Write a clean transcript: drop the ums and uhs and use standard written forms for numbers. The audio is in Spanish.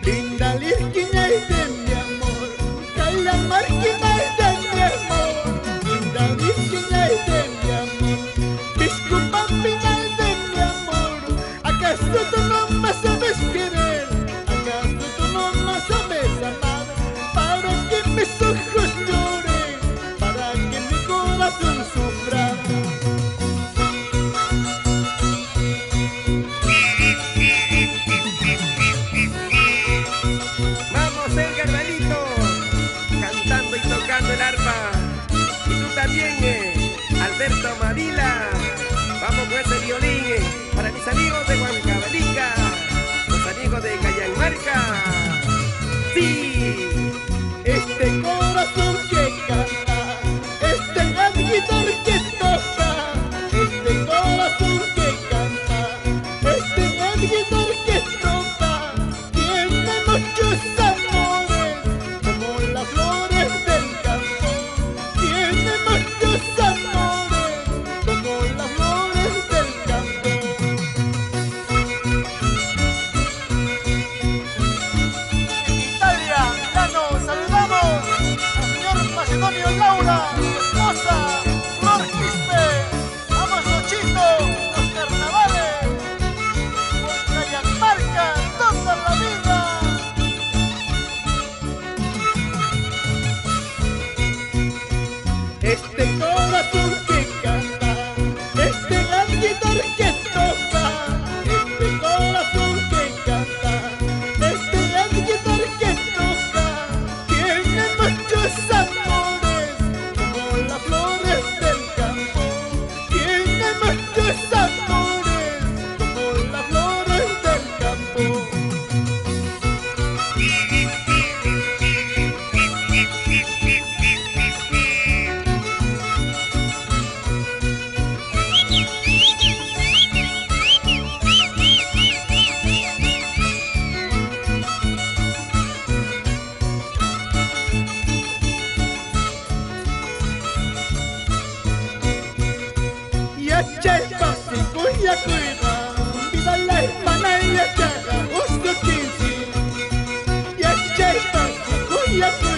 Linda Virginia es de mi amor, Kaila Marquina es de mi amor. Linda Virginia es de mi amor, Biscupa Pinal de mi amor. ¿Acaso tú no me sabes querer? ¿Acaso tú no me sabes amar? Para que mis ojos lloren, para que mi corazón sufra. Tocando el arpa, y tú también, Alberto Madila. Vamos con ese violín, para mis amigos de Huancavelica, los amigos de Cayanmarca. Sí, este corazón que canta, este gran guitar que toca, este corazón que canta, este gran guitar que toca, tiene muchos amores, como las flores del campo, tiene muchos amores, como las flores del campo. En Italia, Milano, saludamos al señor Macedonio Laura, su esposa, Flor Quispe. Vamos, Luchito, los carnavales, por Cayanmarca, toda la vida. Este corazón que canta, este gran guitar que toca, este corazón que canta, este gran guitar que toca, tiene muchos amores, como las flores del campo, tiene muchos amores, como las flores del campo. Yacha kuya kuira, viva la hispana y yacha, uso 15. Yacha kuya kuira.